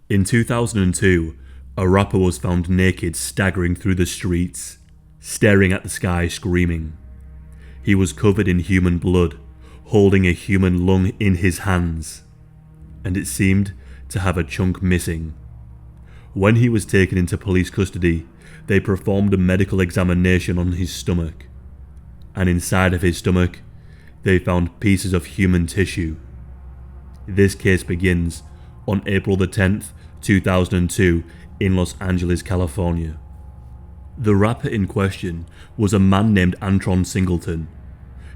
In 2002, a rapper was found naked staggering through the streets, staring at the sky screaming. He was covered in human blood, holding a human lung in his hands, and it seemed to have a chunk missing. When he was taken into police custody, they performed a medical examination on his stomach, and inside of his stomach, they found pieces of human tissue. This case begins on April the 10th, 2002 in Los Angeles, California. The rapper in question was a man named Antron Singleton.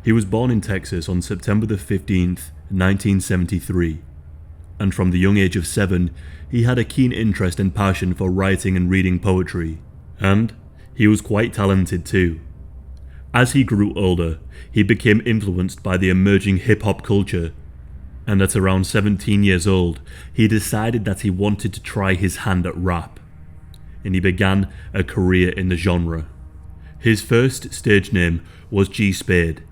He was born in Texas on September the 15th, 1973, and from the young age of 7, he had a keen interest and passion for writing and reading poetry, and he was quite talented too. As he grew older, he became influenced by the emerging hip-hop culture, and at around 17 years old, he decided that he wanted to try his hand at rap, and he began a career in the genre. His first stage name was G Spade,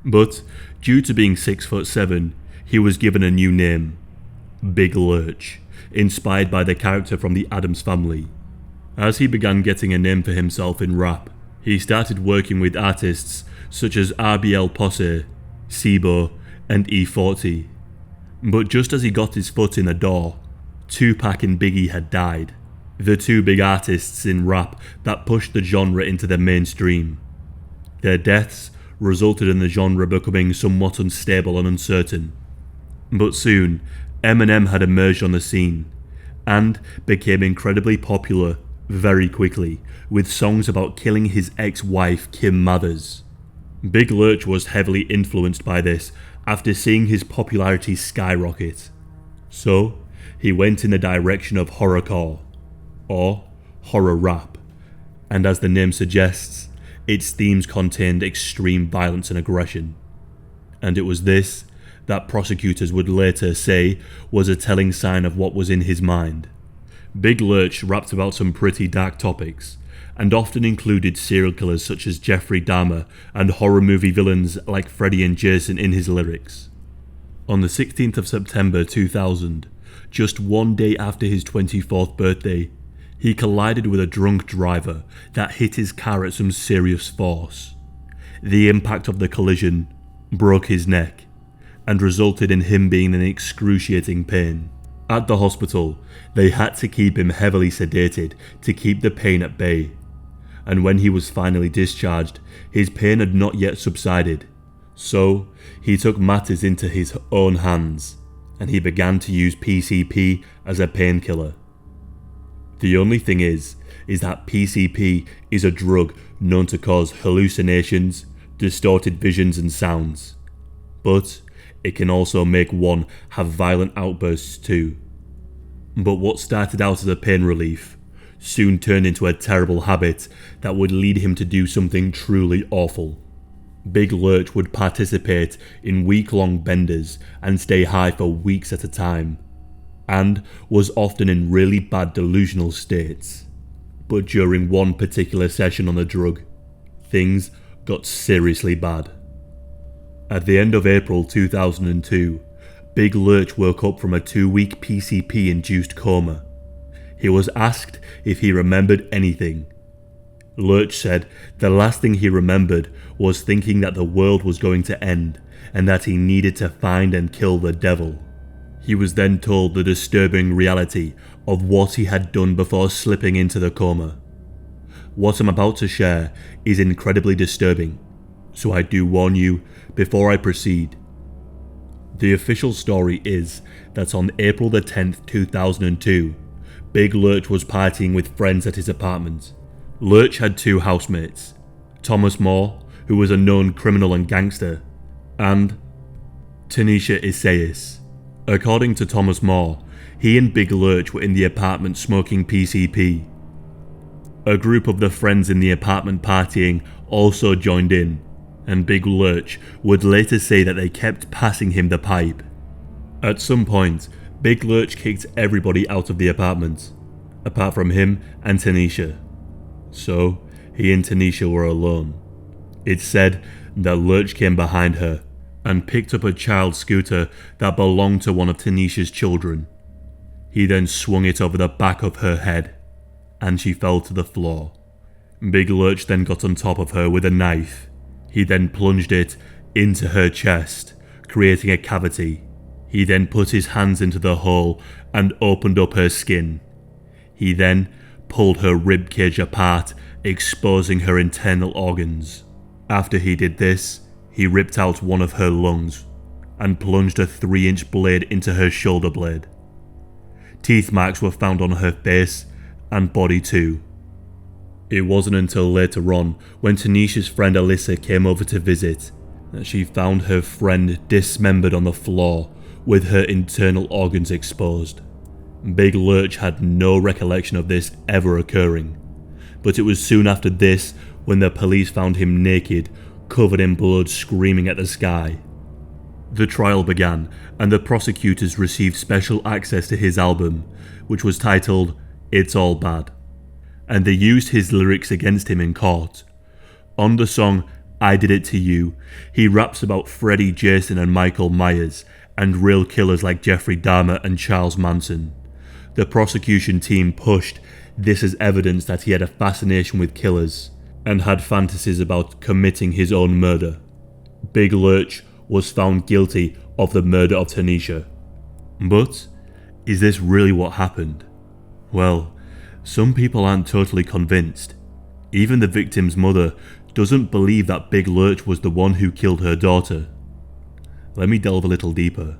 but due to being 6'7", he was given a new name, Big Lurch, inspired by the character from the Addams Family. As he began getting a name for himself in rap, he started working with artists such as RBL Posse, Sibo, and E40. But just as he got his foot in the door, Tupac and Biggie had died, the two big artists in rap that pushed the genre into the mainstream. Their deaths resulted in the genre becoming somewhat unstable and uncertain. But soon, Eminem had emerged on the scene, and became incredibly popular very quickly, with songs about killing his ex-wife Kim Mathers. Big Lurch was heavily influenced by this after seeing his popularity skyrocket. So, he went in the direction of horrorcore, or horror rap, and as the name suggests, its themes contained extreme violence and aggression. And it was this that prosecutors would later say was a telling sign of what was in his mind. Big Lurch rapped about some pretty dark topics, and often included serial killers such as Jeffrey Dahmer and horror movie villains like Freddy and Jason in his lyrics. On the 16th of September 2000, just one day after his 24th birthday, he collided with a drunk driver that hit his car at some serious force. The impact of the collision broke his neck, and resulted in him being in excruciating pain. At the hospital, they had to keep him heavily sedated to keep the pain at bay, and when he was finally discharged, his pain had not yet subsided, so he took matters into his own hands, and he began to use PCP as a painkiller. The only thing is that PCP is a drug known to cause hallucinations, distorted visions and sounds, but it can also make one have violent outbursts too. But what started out as a pain relief soon turned into a terrible habit that would lead him to do something truly awful. Big Lurch would participate in week-long benders and stay high for weeks at a time, and was often in really bad delusional states. But during one particular session on the drug, things got seriously bad. At the end of April 2002, Big Lurch woke up from a 2-week PCP-induced coma. He was asked if he remembered anything. Lurch said the last thing he remembered was thinking that the world was going to end and that he needed to find and kill the devil. He was then told the disturbing reality of what he had done before slipping into the coma. What I'm about to share is incredibly disturbing, so I do warn you before I proceed. The official story is that on April the 10th, 2002, Big Lurch was partying with friends at his apartment. Lurch had 2 housemates, Thomas Moore, who was a known criminal and gangster, and Tanisha Isaias. According to Thomas Moore, he and Big Lurch were in the apartment smoking PCP. A group of the friends in the apartment partying also joined in, and Big Lurch would later say that they kept passing him the pipe. At some point, Big Lurch kicked everybody out of the apartment, apart from him and Tanisha. So, he and Tanisha were alone. It's said that Lurch came behind her and picked up a child scooter that belonged to one of Tanisha's children. He then swung it over the back of her head, and she fell to the floor. Big Lurch then got on top of her with a knife. He then plunged it into her chest, creating a cavity. He then put his hands into the hole and opened up her skin. He then pulled her ribcage apart, exposing her internal organs. After he did this, he ripped out one of her lungs and plunged a 3-inch blade into her shoulder blade. Teeth marks were found on her face and body too. It wasn't until later on, when Tanisha's friend Alyssa came over to visit, that she found her friend dismembered on the floor with her internal organs exposed. Big Lurch had no recollection of this ever occurring, but it was soon after this when the police found him naked, covered in blood, screaming at the sky. The trial began, and the prosecutors received special access to his album, which was titled It's All Bad, and they used his lyrics against him in court. On the song I Did It To You, he raps about Freddie, Jason and Michael Myers, and real killers like Jeffrey Dahmer and Charles Manson. The prosecution team pushed this as evidence that he had a fascination with killers, and had fantasies about committing his own murder. Big Lurch was found guilty of the murder of Tanisha. But is this really what happened? Well, some people aren't totally convinced. Even the victim's mother doesn't believe that Big Lurch was the one who killed her daughter. Let me delve a little deeper.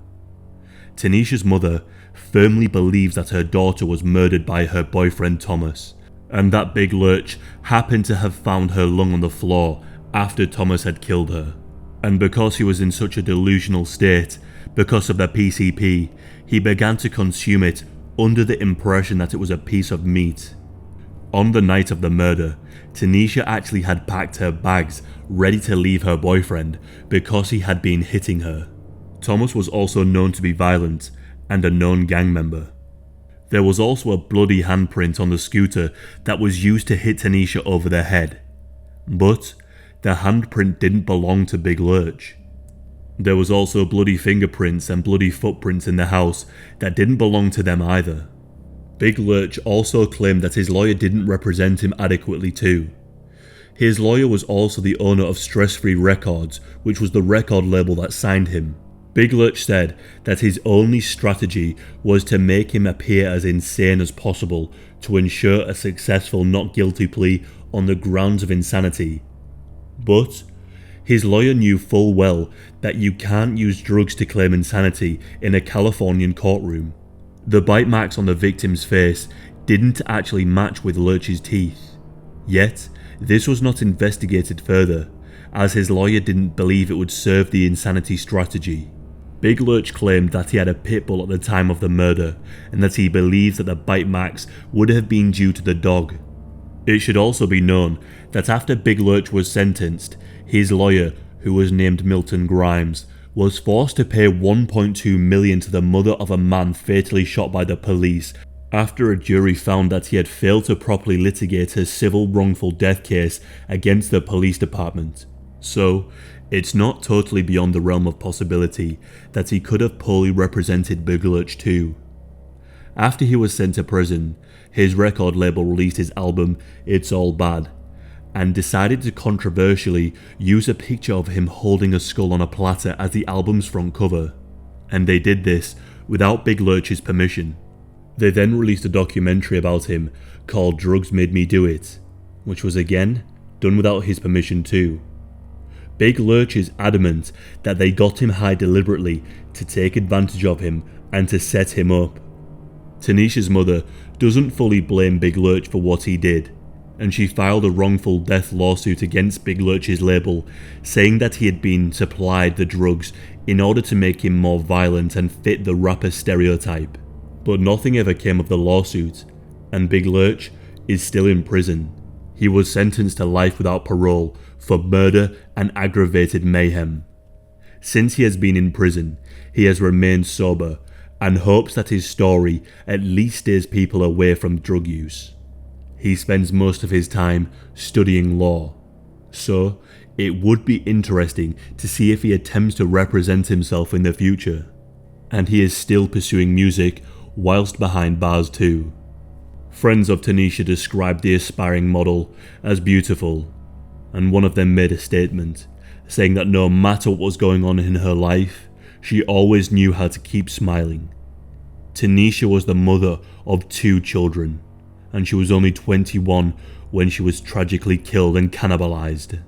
Tanisha's mother firmly believes that her daughter was murdered by her boyfriend Thomas, and that Big Lurch happened to have found her lung on the floor after Thomas had killed her. And because he was in such a delusional state, because of the PCP, he began to consume it under the impression that it was a piece of meat. On the night of the murder, Tanisha actually had packed her bags ready to leave her boyfriend because he had been hitting her. Thomas was also known to be violent and a known gang member. There was also a bloody handprint on the scooter that was used to hit Tanisha over the head. But the handprint didn't belong to Big Lurch. There was also bloody fingerprints and bloody footprints in the house that didn't belong to them either. Big Lurch also claimed that his lawyer didn't represent him adequately too. His lawyer was also the owner of Stress Free Records, which was the record label that signed him. Big Lurch said that his only strategy was to make him appear as insane as possible to ensure a successful not guilty plea on the grounds of insanity. But his lawyer knew full well that you can't use drugs to claim insanity in a Californian courtroom. The bite marks on the victim's face didn't actually match with Lurch's teeth. Yet, this was not investigated further, as his lawyer didn't believe it would serve the insanity strategy. Big Lurch claimed that he had a pit bull at the time of the murder, and that he believes that the bite marks would have been due to the dog. It should also be known that after Big Lurch was sentenced, his lawyer, who was named Milton Grimes, was forced to pay $1.2 million to the mother of a man fatally shot by the police after a jury found that he had failed to properly litigate his civil wrongful death case against the police department. So, it's not totally beyond the realm of possibility that he could have poorly represented Big Lurch too. After he was sent to prison, his record label released his album It's All Bad, and decided to controversially use a picture of him holding a skull on a platter as the album's front cover. And they did this without Big Lurch's permission. They then released a documentary about him called Drugs Made Me Do It, which was again done without his permission too. Big Lurch is adamant that they got him high deliberately to take advantage of him and to set him up. Tanisha's mother doesn't fully blame Big Lurch for what he did, and she filed a wrongful death lawsuit against Big Lurch's label, saying that he had been supplied the drugs in order to make him more violent and fit the rapper stereotype. But nothing ever came of the lawsuit, and Big Lurch is still in prison. He was sentenced to life without parole for murder and aggravated mayhem. Since he has been in prison, he has remained sober and hopes that his story at least steers people away from drug use. He spends most of his time studying law, so it would be interesting to see if he attempts to represent himself in the future. And he is still pursuing music whilst behind bars too. Friends of Tanisha described the aspiring model as beautiful, and one of them made a statement, saying that no matter what was going on in her life, she always knew how to keep smiling. Tanisha was the mother of 2 children, and she was only 21 when she was tragically killed and cannibalized.